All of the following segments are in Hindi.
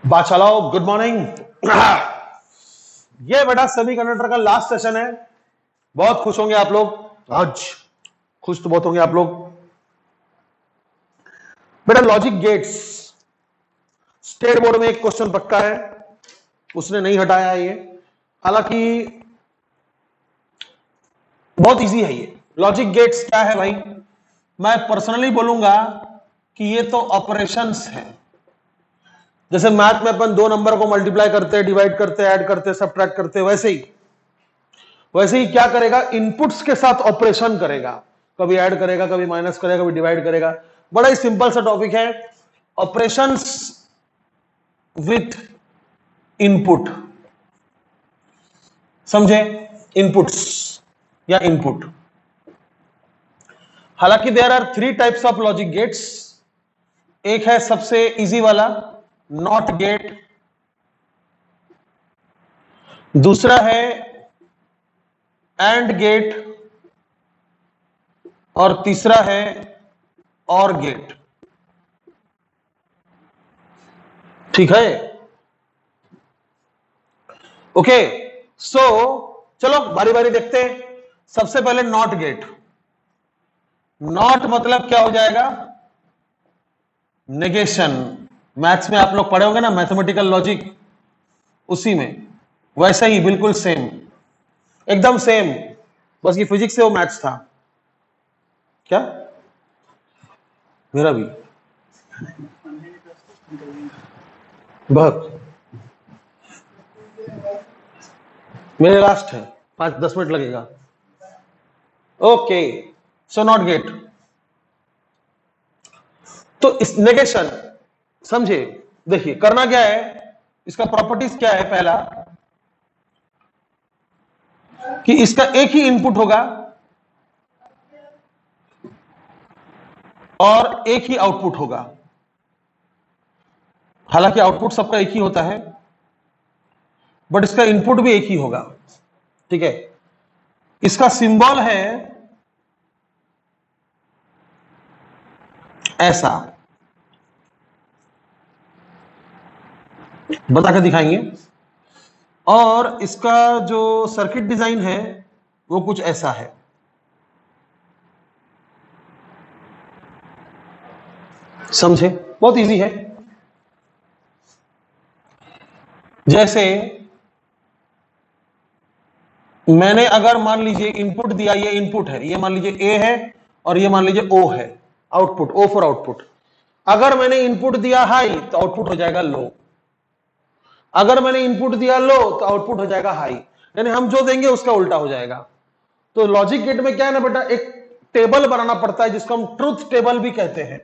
बात चलाओ। Good morning. ये बेटा सेमीकंडक्टर का लास्ट सेशन है। बहुत खुश होंगे आप लोग आज। खुश तो बहुत होंगे आप लोग। बेटा लॉजिक गेट्स, स्टेट बोर्ड में एक क्वेश्चन पक्का है, उसने नहीं हटाया ये। हालांकि बहुत इजी है ये। लॉजिक गेट्स क्या है भाई? मैं पर्सनली बोलूंगा कि ये तो ऑपरेशंस है। जैसे मैथ में अपन दो नंबर को मल्टीप्लाई करते हैं, डिवाइड करते हैं, ऐड करते हैं, सब्ट्रैक्ट करते हैं, वैसे ही क्या करेगा? इनपुट्स के साथ ऑपरेशन करेगा। कभी ऐड करेगा, कभी माइनस करेगा, कभी डिवाइड करेगा। बड़ा ही सिंपल सा टॉपिक है, ऑपरेशंस विथ इनपुट। समझे? इनपुट्स या इनपुट। हालांकि there are 3 types of logic gates. एक है सबसे इजी वाला, नॉट गेट। दूसरा है एंड गेट, और तीसरा है और गेट। ठीक है? ओके, सो चलो बारी बारी देखते हैं। सबसे पहले नॉट गेट। नॉट मतलब क्या हो जाएगा? नेगेशन। मैथ्स में आप लोग पढ़े होंगे ना, मैथमेटिकल लॉजिक, उसी में वैसे ही बिल्कुल सेम, एकदम सेम। बस ये फिजिक्स से वो मैथ्स था। क्या? मेरा भी बहुत। मेरे लास्ट है, 5-10 मिनट लगेगा। Okay, so not gate. तो इस नेगेशन समझे? देखिए करना क्या है, इसका प्रॉपर्टीज क्या है? पहला कि इसका एक ही इनपुट होगा और एक ही आउटपुट होगा। हालांकि आउटपुट सबका एक ही होता है, बट इसका इनपुट भी एक ही होगा। ठीक है? इसका सिंबल है ऐसा, बता के दिखाएंगे। और इसका जो सर्किट डिजाइन है वो कुछ ऐसा है। समझे? बहुत इजी है। जैसे मैंने अगर मान लीजिए इनपुट दिया, ये इनपुट है, ये मान लीजिए ए है और ये मान लीजिए ओ है, आउटपुट ओ फॉर आउटपुट। अगर मैंने इनपुट दिया हाई तो आउटपुट हो जाएगा लो, अगर मैंने इनपुट दिया लो तो आउटपुट हो जाएगा हाई। यानी हम जो देंगे उसका उल्टा हो जाएगा। तो लॉजिक गेट में क्या है ना बेटा, एक टेबल बनाना पड़ता है जिसको हम ट्रुथ टेबल भी कहते हैं।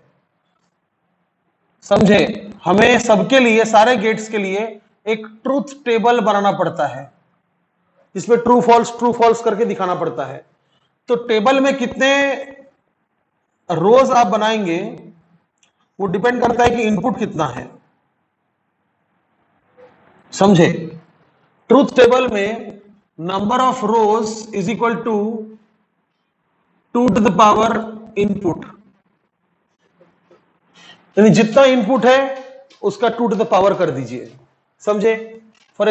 समझे? हमें सबके लिए, सारे गेट्स के लिए एक ट्रुथ टेबल बनाना पड़ता है, इसमें ट्रू फॉल्स करके दिखाना पड़ता है। तो टेबल में कितने रोज आप बनाएंगे वो डिपेंड करता है कि इनपुट कितना है। समझे? ट्रूथ टेबल में number of rows is equal to 2 to the power input, यानी जितना इनपुट है उसका 2 टू द पावर कर दीजिए। समझे? फॉर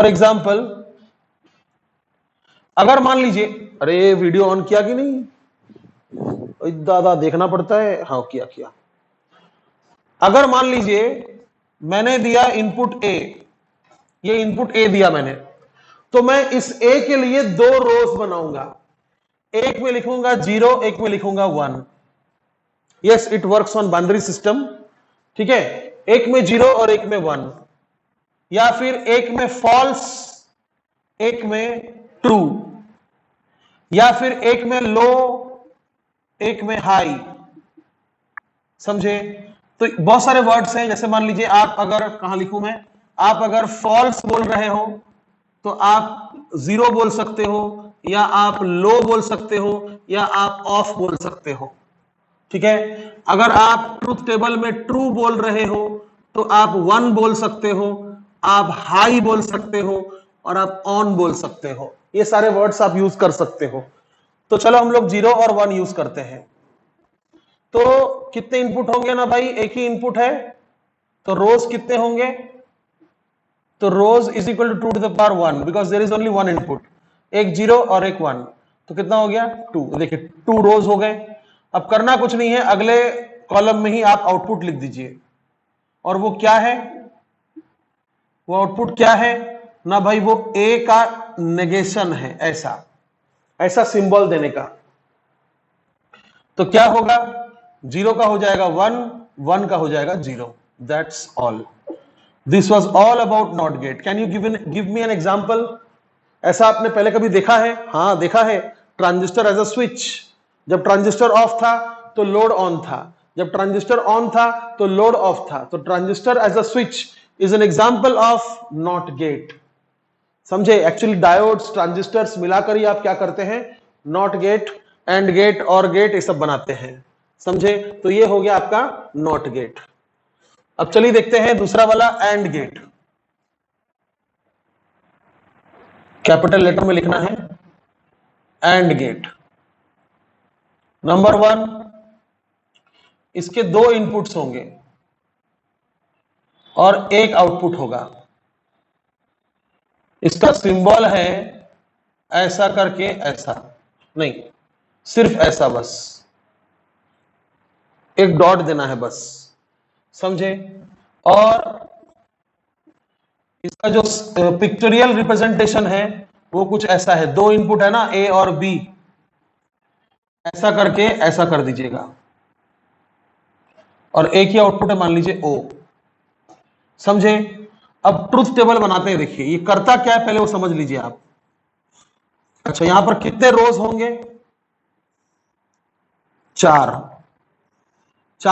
एग्जाम्पल अगर मान लीजिए, अरे वीडियो ऑन किया कि नहीं? दादा देखना पड़ता है। हाँ किया। अगर मान लीजिए मैंने दिया इनपुट ए, ये इनपुट ए दिया मैंने, तो मैं इस ए के लिए 2 रोज बनाऊंगा। एक में लिखूंगा 0, एक में लिखूंगा 1। Yes, it works on binary system. ठीक है? एक में 0 और एक में 1, या फिर एक में फॉल्स, एक में ट्रू, या फिर एक में लो, एक में हाई। समझे? तो बहुत सारे वर्ड्स हैं। जैसे मान लीजिए आप अगर, कहां लिखूं मैं, आप अगर फॉल्स बोल रहे हो तो आप 0 बोल सकते हो, या आप लो बोल सकते हो, या आप ऑफ बोल सकते हो। ठीक है? अगर आप ट्रूथ टेबल में ट्रू बोल रहे हो तो आप 1 बोल सकते हो, आप हाई बोल सकते हो, और आप ऑन बोल सकते हो। ये सारे वर्ड्स आप यूज कर सकते हो। तो चलो हम लोग 0 और 1 यूज करते हैं। तो कितने इनपुट होंगे ना भाई, एक ही इनपुट है, तो रोज कितने होंगे, तो rows is equal to 2 to the power 1 because there is only one input, एक 0 और एक 1, तो कितना हो गया 2। देखिए 2 रोज हो गए। अब करना कुछ नहीं है, अगले कॉलम में ही आप आउटपुट लिख दीजिए, और वो क्या है, वो आउटपुट क्या है ना भाई, वो ए का नेगेशन है, ऐसा ऐसा सिंबल देने का। तो क्या होगा, 0 का हो जाएगा 1, 1 का हो जाएगा 0। That's all. This was all about not gate. Can you give me an example? ऐसा आपने पहले कभी देखा है? हाँ देखा है। ट्रांजिस्टर एज अ स्विच, जब ट्रांजिस्टर ऑफ था तो लोड ऑन था, जब ट्रांजिस्टर ऑन था तो लोड ऑफ था। तो transistor as a switch is an example of not gate. समझे? एक्चुअली डायोड्स, ट्रांजिस्टर्स मिलाकर ही आप क्या करते हैं, not gate, and gate, or gate, ये सब बनाते हैं। समझे? तो ये हो गया आपका नॉट गेट। अब चलिए देखते हैं दूसरा वाला, एंड गेट। कैपिटल लेटर में लिखना है एंड गेट। नंबर 1, इसके 2 इनपुट्स होंगे और एक आउटपुट होगा। इसका सिंबल है ऐसा करके, ऐसा नहीं, सिर्फ ऐसा, बस एक डॉट देना है बस। समझे? और इसका जो पिक्चोरियल रिप्रेजेंटेशन है वो कुछ ऐसा है। 2 इनपुट है ना, ए और बी, ऐसा करके ऐसा कर दीजिएगा, और एक ही आउटपुट है, मान लीजिए ओ। समझे? अब ट्रुथ टेबल बनाते हैं। देखिए ये करता क्या है, पहले वो समझ लीजिए आप। अच्छा, यहां पर कितने रोज होंगे, 4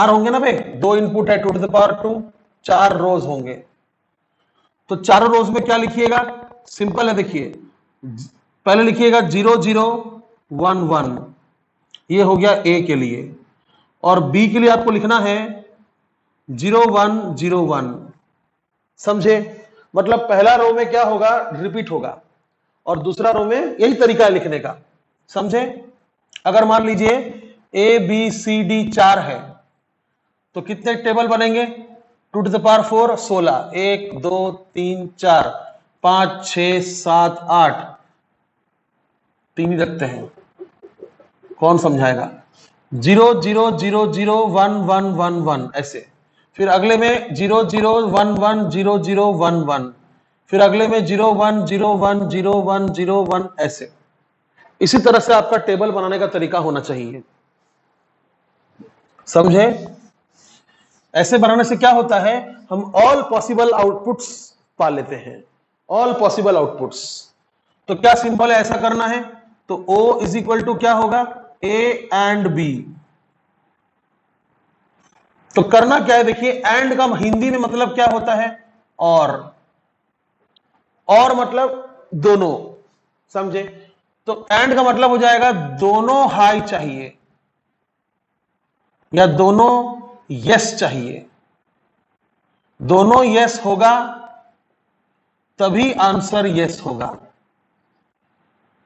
होंगे ना भाई, 2 इनपुट है, 2 टू द पावर 2, 4 रोज होंगे। तो चारों रोज में क्या लिखिएगा, सिंपल है। देखिए पहले लिखिएगा 0 0 1 1, ये हो गया ए के लिए, और बी के लिए आपको लिखना है 0 1 0 1। समझे? मतलब पहला रो में क्या होगा, रिपीट होगा, और दूसरा रो में यही तरीका है लिखने का। समझे? अगर मान लीजिए ए बी सी डी 4 है, तो कितने टेबल बनेंगे, 2 टू द पावर 4 16, 1 2 3 4 5 6 7 8, 3 ही रखते हैं, कौन समझाएगा। 0 0 0 0 1 1 1 1 ऐसे, फिर अगले में 0 0 1 1 0 0 1 1, फिर अगले में 0 1 0 1 0 1 0 1 ऐसे। इसी तरह से आपका टेबल बनाने का तरीका होना चाहिए। समझे? ऐसे बनाने से क्या होता है, हम ऑल पॉसिबल आउटपुट्स पा लेते हैं, ऑल पॉसिबल आउटपुट्स। तो क्या सिंबल है, ऐसा करना है, तो O इज इक्वल टू क्या होगा, A एंड B। तो करना क्या है, देखिए एंड का हिंदी में मतलब क्या होता है, और मतलब दोनों। समझे? तो एंड का मतलब हो जाएगा दोनों हाई चाहिए, या दोनों यस चाहिए। दोनों यस होगा तभी आंसर यस होगा,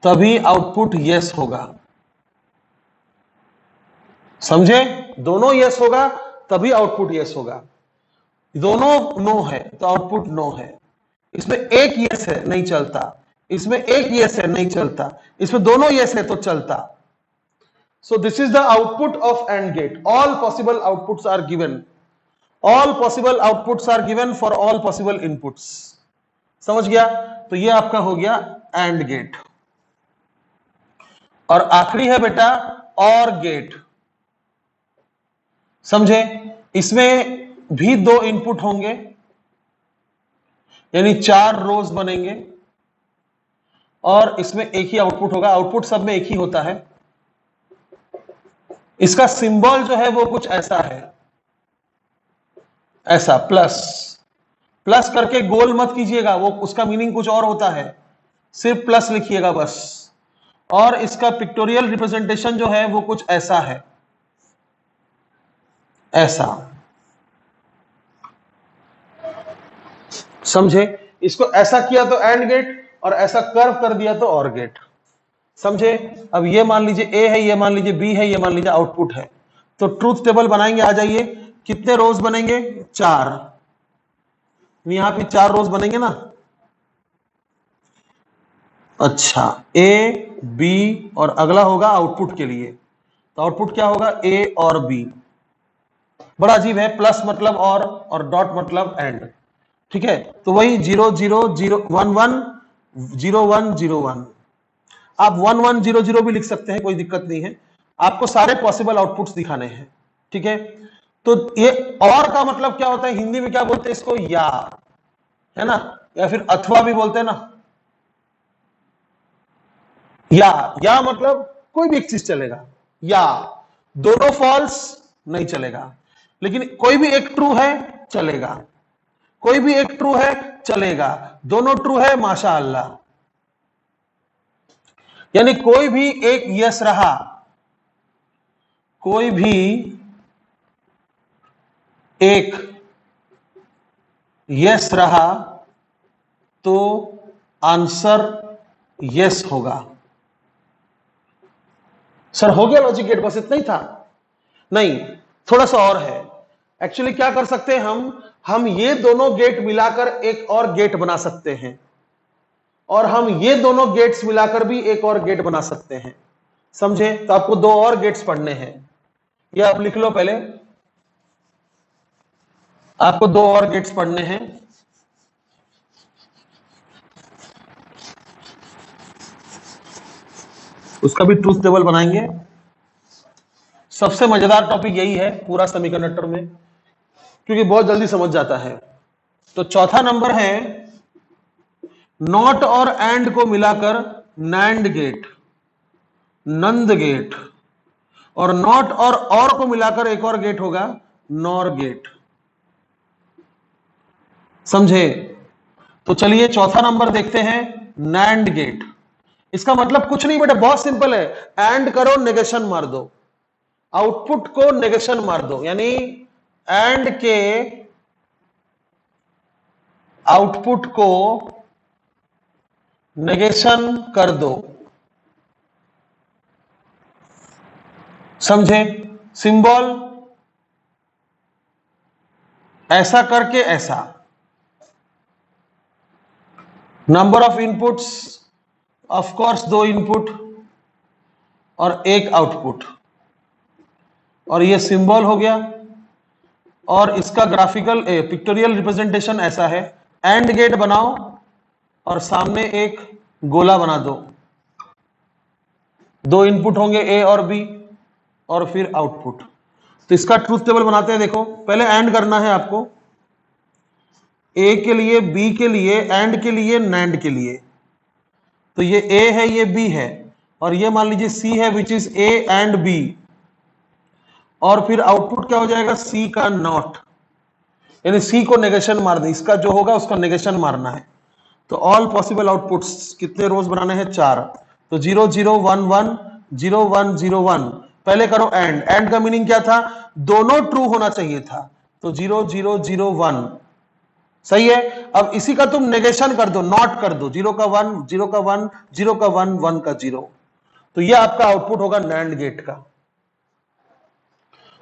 तभी आउटपुट यस होगा। समझे? दोनों यस होगा तभी आउटपुट यस होगा। दोनों नो है तो आउटपुट नो है। इसमें एक यस है नहीं चलता, इसमें एक यस है नहीं चलता, इसमें दोनों यस है तो चलता। So this is the output of and gate. All possible outputs are given, all possible outputs are given for all possible inputs. समझ गया? तो ये आपका हो गया एंड गेट। और आखिरी है बेटा और गेट। समझे? इसमें भी 2 इनपुट होंगे, यानी 4 रोज बनेंगे, और इसमें एक ही आउटपुट होगा। आउटपुट सब में एक ही होता है। इसका सिंबल जो है वो कुछ ऐसा है, ऐसा प्लस। प्लस करके गोल मत कीजिएगा, वो उसका मीनिंग कुछ और होता है, सिर्फ प्लस लिखिएगा बस। और इसका पिक्टोरियल रिप्रेजेंटेशन जो है वो कुछ ऐसा है, ऐसा। समझे? इसको ऐसा किया तो एंड गेट, और ऐसा कर्व कर दिया तो और गेट। समझे? अब ये मान लीजिए ए है, ये मान लीजिए बी है, ये मान लीजिए आउटपुट है, तो ट्रूथ टेबल बनाएंगे, आ जाइए। कितने रोज बनेंगे? 4। यहां पे 4 रोज बनेंगे ना। अच्छा, ए बी और अगला होगा आउटपुट के लिए, तो आउटपुट क्या होगा? ए और बी। बड़ा अजीब है, प्लस मतलब और डॉट मतलब एंड। ठीक है, तो वही 0 0 0 1 1 0 1 0 1। आप 1 1 0 0 भी लिख सकते हैं, कोई दिक्कत नहीं है। आपको सारे पॉसिबल आउटपुट्स दिखाने हैं। ठीक है, तो ये और का मतलब क्या होता है? हिंदी में क्या बोलते हैं इसको? या, है ना, या फिर अथवा भी बोलते हैं ना। या मतलब कोई भी एक चीज चलेगा, या दोनों फॉल्स नहीं चलेगा, लेकिन कोई भी एक ट्रू है चलेगा, कोई भी एक ट्रू है चलेगा, दोनों ट्रू है माशाअल्लाह। यानी कोई भी एक यस रहा, कोई भी एक यस रहा तो आंसर यस होगा। सर हो गया लॉजिक गेट, बस इतना ही था? नहीं, थोड़ा सा और है। एक्चुअली क्या कर सकते हैं हम ये दोनों गेट मिलाकर एक और गेट बना सकते हैं, और हम ये दोनों गेट्स मिलाकर भी एक और गेट बना सकते हैं। समझे? तो आपको 2 और गेट्स पढ़ने हैं, ये आप लिख लो पहले। आपको 2 और गेट्स पढ़ने हैं। उसका भी ट्रूथ टेबल बनाएंगे। सबसे मजेदार टॉपिक यही है पूरा सेमीकंडक्टर में, क्योंकि बहुत जल्दी समझ जाता है। तो चौथा नंबर है नॉट और एंड को मिलाकर नैंड गेट, नंद गेट, और नॉट और को मिलाकर एक और गेट होगा नॉर गेट। समझे? तो चलिए चौथा नंबर देखते हैं, नैंड गेट। इसका मतलब कुछ नहीं बेटा, बहुत सिंपल है। एंड करो, नेगेशन मार दो, आउटपुट को नेगेशन मार दो, यानी एंड के आउटपुट को नेगेशन कर दो। समझे? सिंबल ऐसा करके ऐसा, number of inputs of course 2 input और 1 आउटपुट, और ये सिंबल हो गया। और इसका ग्राफिकल पिक्टोरियल रिप्रेजेंटेशन ऐसा है, एंड गेट बनाओ और सामने एक गोला बना दो, 2 इनपुट होंगे ए और बी, और फिर आउटपुट। तो इसका ट्रूथ टेबल बनाते हैं। देखो, पहले एंड करना है आपको, ए के लिए, बी के लिए, एंड के लिए, नैंड के लिए। तो ये ए है, ये बी है, और ये मान लीजिए सी है, which is A and B. और फिर आउटपुट क्या हो जाएगा? सी का नॉट, यानी सी को नेगेशन मार दे, इसका जो होगा उसका नेगेशन मारना है। तो ऑल पॉसिबल आउटपुट्स कितने रोज बनाने हैं? 4। तो 0 0 1 1 0 1 0 1। पहले करो एंड। एंड का मीनिंग क्या था? दोनों ट्रू होना चाहिए था, तो 0 0 0 1। सही है। अब इसी का तुम नेगेशन कर दो, नॉट कर दो, 0 का 1 0 का 1 0 का 1 1 का 0। तो यह आपका आउटपुट होगा नैंड गेट का।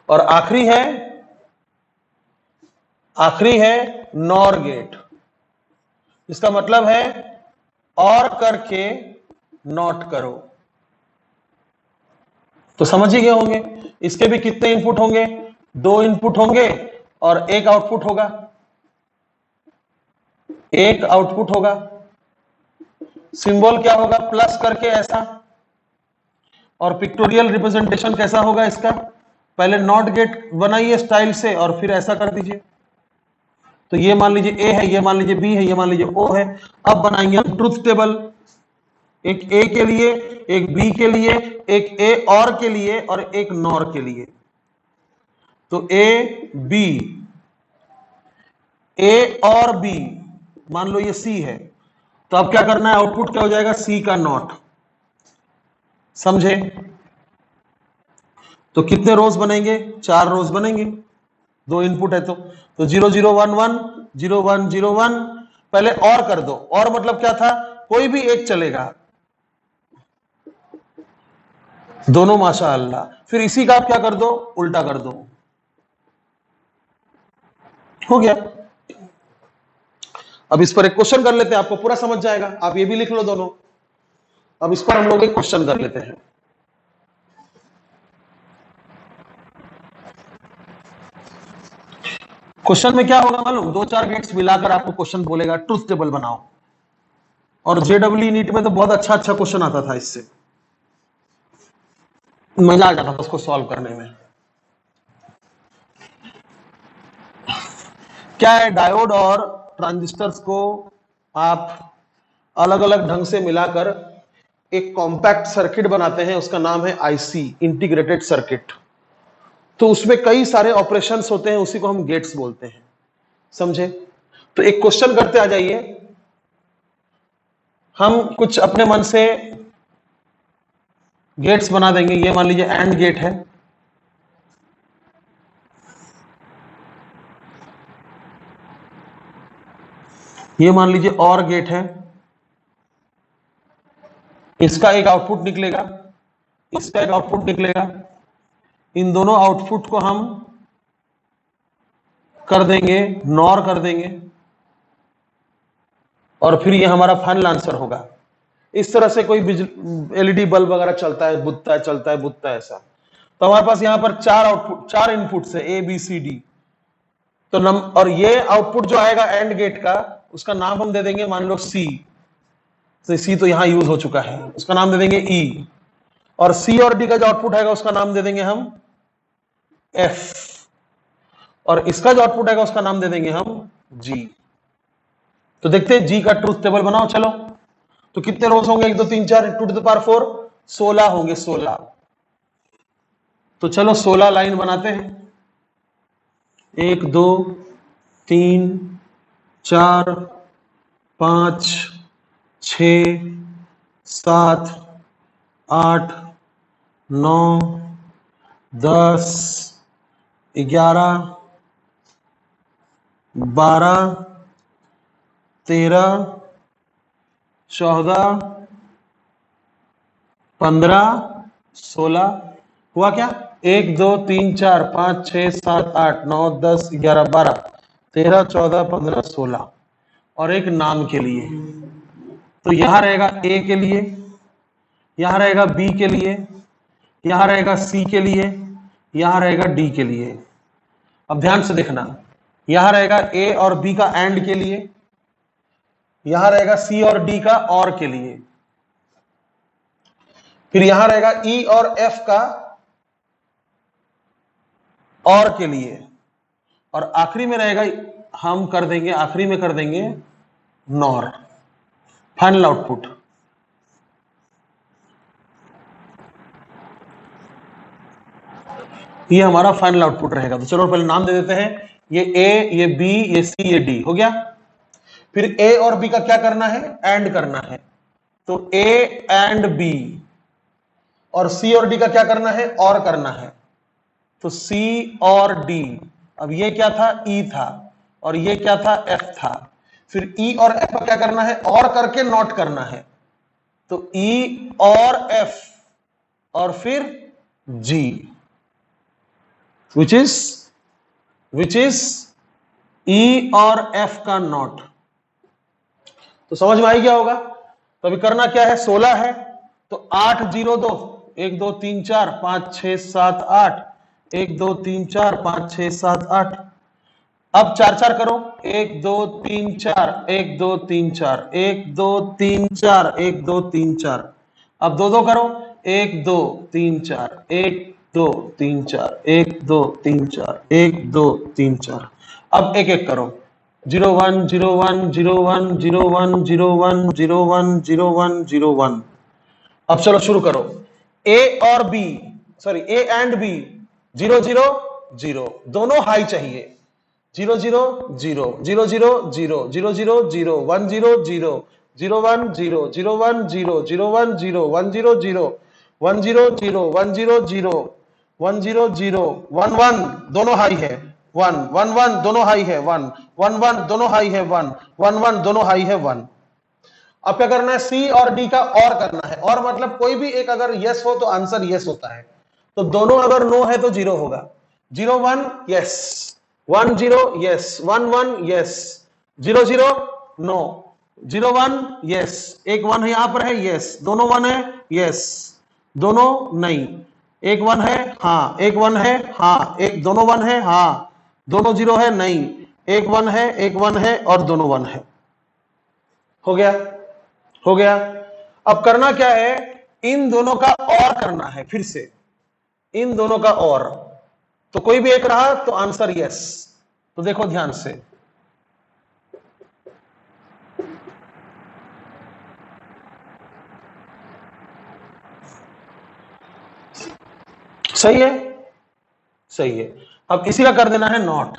और आखिरी है नॉर गेट। इसका मतलब है और करके नॉट करो। तो समझ ही गए होंगे। इसके भी कितने इनपुट होंगे? 2 इनपुट होंगे और 1 आउटपुट होगा, 1 आउटपुट होगा। सिंबल क्या होगा? प्लस करके ऐसा। और पिक्टोरियल रिप्रेजेंटेशन कैसा होगा इसका? पहले नॉट गेट बनाइए स्टाइल से और फिर ऐसा कर दीजिए। तो ये मान लीजिए ए है, ये मान लीजिए बी है, ये मान लीजिए ओ है। अब बनाएंगे हम ट्रूथ टेबल, एक ए के लिए, एक बी के लिए, एक ए और के लिए, और एक नॉर के लिए। तो ए बी, ए और बी, मान लो ये सी है, तो अब क्या करना है? आउटपुट क्या हो जाएगा? सी का नॉट। समझे? तो कितने रोज बनेंगे? 4 रोज बनेंगे, 2 इनपुट है तो 0 0 1 1 0 1 0 1। पहले और कर दो, और मतलब क्या था? कोई भी एक चलेगा। दोनों माशाअल्लाह। फिर इसी का आप क्या कर दो, उल्टा कर दो, हो गया। अब इस पर एक क्वेश्चन कर लेते हैं, आपको पूरा समझ जाएगा। आप ये भी लिख लो दोनों। अब इस पर हम लोग एक क्वेश्चन कर लेते हैं। क्वेश्चन में क्या होगा मालूम, दो चार गेट्स मिलाकर आपको क्वेश्चन बोलेगा ट्रुथ टेबल बनाओ। और जेडब्ल्यू नीट में तो बहुत अच्छा अच्छा क्वेश्चन आता था, इससे मजा आ जाता था उसको सॉल्व करने में। क्या है, डायोड और ट्रांजिस्टर्स को आप अलग अलग ढंग से मिलाकर एक कॉम्पैक्ट सर्किट बनाते हैं, उसका नाम है आईसी, इंटीग्रेटेड सर्किट। तो उसमें कई सारे ऑपरेशंस होते हैं, उसी को हम गेट्स बोलते हैं, समझे। तो एक क्वेश्चन करते आ जाइए, हम कुछ अपने मन से गेट्स बना देंगे। ये मान लीजिए एंड गेट है, ये मान लीजिए और गेट है, इसका एक आउटपुट निकलेगा, इसका एक आउटपुट निकलेगा। इन दोनों आउटपुट को हम कर देंगे नॉर कर देंगे, और फिर ये हमारा फाइनल आंसर होगा। इस तरह से कोई एलईडी बल्ब वगैरह चलता है, बुझता है, चलता है, बुझता है, ऐसा। तो हमारे पास यहां पर चार आउटपुट, चार इनपुट्स है, ए बी सी डी। तो और ये आउटपुट जो आएगा एंड गेट का, उसका नाम हम दे देंगे मान लो सी। तो सी तो यहां यूज हो चुका है, उसका नाम दे देंगे ई। और सी और डी का जो आउटपुट आएगा उसका नाम दे देंगे हम एफ। और इसका जो आउटपुट आएगा उसका नाम दे देंगे हम जी। तो देखते हैं जी का ट्रूथ टेबल बनाओ, चलो। तो कितने रोज होंगे, 1 2 3 4 टू द पावर 4, 16 होंगे, 16। तो चलो 16 लाइन बनाते हैं। 1 2 3 4 5 6 7 8 9 10 11 12 13 14 15 16 हुआ क्या, 1 2 3 4 5 6 7 8 9 10 11 12 13 14 15 16। और एक नाम के लिए, तो यहां रहेगा ए के लिए, यहां रहेगा बी के लिए, यहां रहेगा सी के लिए, यहां रहेगा डी के लिए। अब ध्यान से देखना, यहां रहेगा ए और बी का एंड के लिए, यहां रहेगा सी और डी का और के लिए, फिर यहां रहेगा ई और एफ का और के लिए, और आखिरी में रहेगा, हम कर देंगे आखिरी में कर देंगे नॉर, फाइनल आउटपुट। ये हमारा फाइनल आउटपुट रहेगा। तो चलो पहले नाम दे देते हैं, ये ए, ये बी, ये सी, ये डी, हो गया। फिर ए और बी का क्या करना है, एंड करना है। तो ए एंड बी, और सी और डी का क्या करना है, और करना है। तो सी और डी, अब ये क्या था, ई था, और ये क्या था, एफ था। फिर ई और एफ का क्या करना है, और करके नॉट करना है। तो ई और एफ, और फिर जी, विच इज ई और एफ का नॉट। तो समझ में आई क्या होगा। तो अभी करना क्या है, 16 है, तो 8 0 2, 1 2 3 4 5 6 7 8, 1 2 3 4 5 6 7 8। अब 4 4 करो, 1 2 3 4 1 2 3 4 1 2 3 4 1 2 3 4। अब 2 2 करो, 1 2 3 4 1 2 3 4 1 2 3 4 1 2 3 4। अब एक एक करो, 0 1 0 1 0 1 0 1 0 1 0 1 0 1 0 1। अब चलो शुरू करो, ए और B, sorry A and B, 0 0 0, दोनों हाई चाहिए। 0 0 0 0 0 0 0 0 0 1 0 0 0 1 0 0 1 0 0 1 0 1 0 0 1 0 0 1 0 0 1 0 0 1 1, दोनों हाई है। 1 1 1 दोनों हाई है। 1 1 1 दोनों हाई है। 1 1 1 दोनों हाई है। 1। अब क्या करना है, सी और डी का और करना है, और मतलब कोई भी एक अगर यस हो तो आंसर यस होता है, तो दोनों अगर नो है तो 0 होगा। 0 1 yes, 1 0 yes, 1 1 yes, 0 0 no, 0 1 yes, एक 1 है यहां पर है यस, दोनों 1 है यस, दोनों नहीं, एक 1 है हाँ, एक 1 है हाँ, एक दोनों 1 है हाँ, दोनों 0 है नहीं, एक 1 है, एक 1 है और दोनों 1 है। हो गया, हो गया। अब करना क्या है, इन दोनों का और करना है, फिर से इन दोनों का और, तो कोई भी एक रहा तो आंसर यस। तो देखो ध्यान से, सही है, सही है। अब इसी का कर देना है नॉट,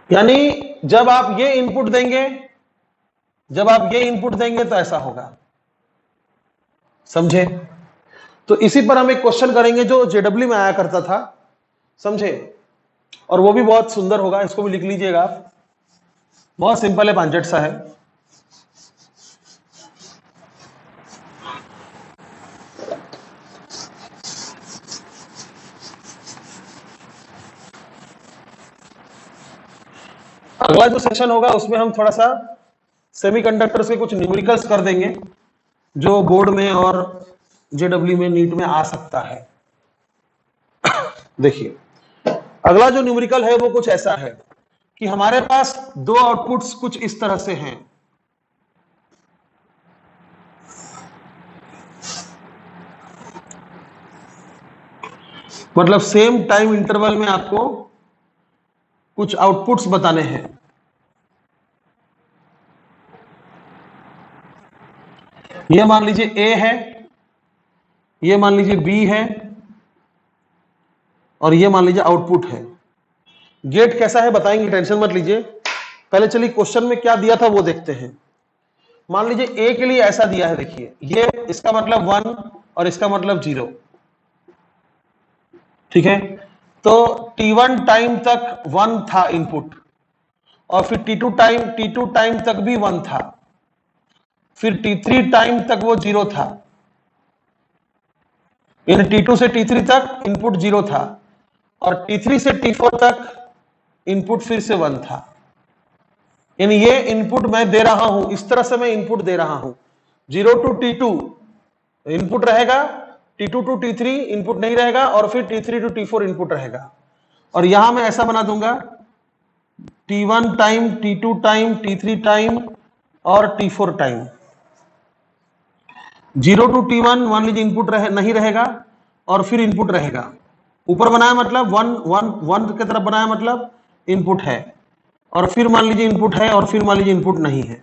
यानी जब आप ये इनपुट देंगे, जब आप ये इनपुट देंगे तो ऐसा होगा, समझे। तो इसी पर हम एक क्वेश्चन करेंगे जो जेडब्ल्यू में आया करता था, समझे, और वो भी बहुत सुंदर होगा, इसको भी लिख लीजिएगा आप, बहुत सिंपल है, पांचट सा है। अगला जो सेशन होगा उसमें हम थोड़ा सा सेमीकंडक्टर्स के कुछ न्यूमेरिकल्स कर देंगे जो बोर्ड में और जेडब्ल्यू में, नीट में आ सकता है। देखिए अगला जो न्यूमेरिकल है वो कुछ ऐसा है कि हमारे पास दो आउटपुट्स कुछ इस तरह से हैं, मतलब सेम टाइम इंटरवल में आपको कुछ आउटपुट्स बताने हैं। ये मान लीजिए ए है, ये मान लीजिए बी है, और ये मान लीजिए आउटपुट है। गेट कैसा है बताएंगे, टेंशन मत लीजिए, पहले चलिए क्वेश्चन में क्या दिया था वो देखते हैं। मान लीजिए ए के लिए ऐसा दिया है, देखिए ये इसका मतलब 1 और इसका मतलब 0, ठीक है। तो T1 टाइम तक 1 था इनपुट, और फिर T2 टाइम तक भी 1 था, फिर T3 टाइम तक वो 0 था, यानी T2 से T3 तक इनपुट 0 था, और T3 से T4 तक इनपुट फिर से 1 था। यानी ये इनपुट मैं दे रहा हूं, इस तरह से मैं इनपुट दे रहा हूं, 0 टू T2 इनपुट रहेगा, T2 टू T3 इनपुट नहीं रहेगा, और फिर T3 टू T4 इनपुट रहेगा। और यहां मैं ऐसा बना दूंगा, T1 time, T2 time, T3 time और T4 टाइम। 0 टू T1 मान लीजिए इनपुट नहीं रहेगा, और फिर इनपुट रहेगा। ऊपर बनाया मतलब 1 की तरफ बनाया मतलब इनपुट है, और फिर मान लीजिए इनपुट है, और फिर मान लीजिए इनपुट नहीं है।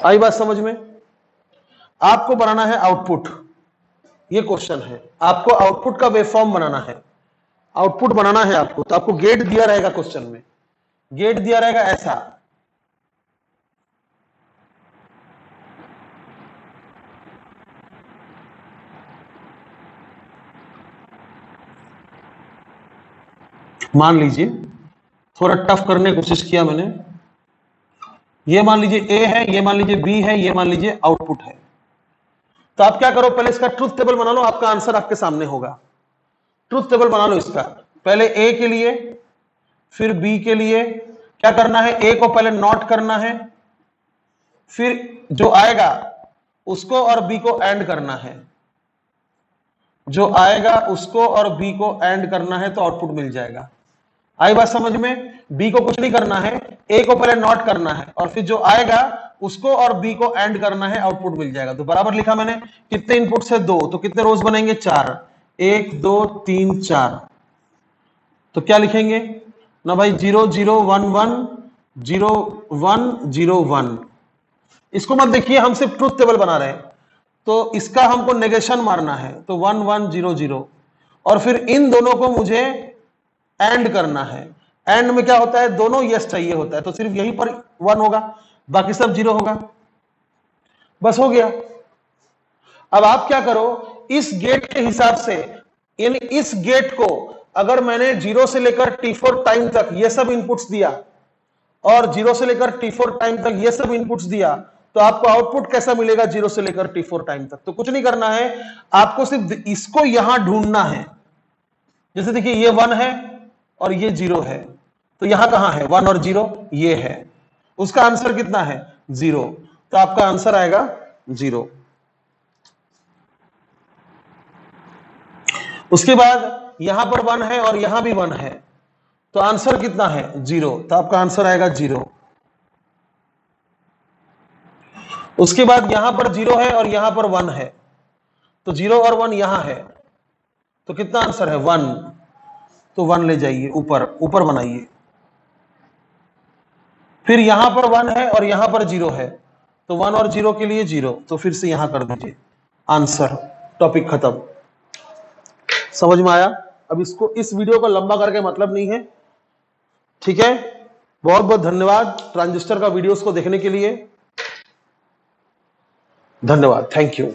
आई बात समझ में। आपको बनाना है आउटपुट, ये क्वेश्चन है, आपको आउटपुट का वेवफॉर्म बनाना है, आउटपुट बनाना है आपको। तो आपको गेट दिया रहेगा, क्वेश्चन में गेट दिया रहेगा ऐसा, मान लीजिए थोड़ा टफ करने की कोशिश किया मैंने, ये मान लीजिए ए है, ये मान लीजिए बी है, ये मान लीजिए आउटपुट है। तो आप क्या करो, पहले इसका ट्रुथ टेबल बना लो, आपका आंसर आपके सामने होगा। ट्रुथ टेबल बना लो इसका, पहले ए के लिए, फिर बी के लिए। क्या करना है, ए को पहले नॉट करना है, फिर जो आएगा उसको और बी को एंड करना है, जो आएगा उसको और बी को एंड करना है, तो आउटपुट मिल जाएगा। आई बात समझ में। बी को कुछ नहीं करना है, ए को पहले नॉट करना है, और फिर जो आएगा उसको और बी को एंड करना है, आउटपुट मिल जाएगा। तो बराबर लिखा मैंने, कितने इनपुट से 2, तो कितने रोज बनेंगे 4, 1 2 3 4। तो क्या लिखेंगे ना भाई, 0 0 1 1 0 1 0 1। इसको मत देखिए, हम सिर्फ ट्रुथ टेबल बना रहे हैं, तो इसका हमको नेगेशन मारना है, तो 1 1 0 0, और फिर इन दोनों को मुझे एंड करना है। एंड में क्या होता है, दोनों यस चाहिए होता है, तो सिर्फ यहीं पर 1 होगा, बाकी सब 0 होगा, बस हो गया। अब आप क्या करो, इस गेट के हिसाब से, इन इस गेट को अगर मैंने 0 से लेकर T4 टाइम तक ये सब इनपुट्स दिया और 0 से लेकर T4 टाइम तक ये सब इनपुट्स दिया, तो आपको आउटपुट कैसा मिलेगा 0 से लेकर T4 टाइम तक? तो कुछ नहीं करना है, आपको सिर्फ इसको यहां ढूंढना है। जैसे देखिए ये 1 है और ये 0 है, तो यहां कहां है 1 और 0? ये है। उसका आंसर कितना है? 0। तो आपका आंसर आएगा 0। उसके बाद यहां पर 1 है और यहां भी 1 है, तो आंसर कितना है? 0। तो आपका आंसर आएगा 0। उसके बाद यहां पर 0 है और यहां पर 1 है, तो 0 और 1 यहां है, तो कितना आंसर है? 1। तो 1 ले जाइए, ऊपर ऊपर बनाइए। फिर यहां पर 1 है और यहां पर 0 है, तो 1 और 0 के लिए 0, तो फिर से यहां कर दीजिए। आंसर, टॉपिक खत्म। समझ में आया? अब इसको, इस वीडियो को लंबा करके मतलब नहीं है, ठीक है? बहुत बहुत धन्यवाद ट्रांजिस्टर का वीडियोस को देखने के लिए। धन्यवाद, थैंक यू।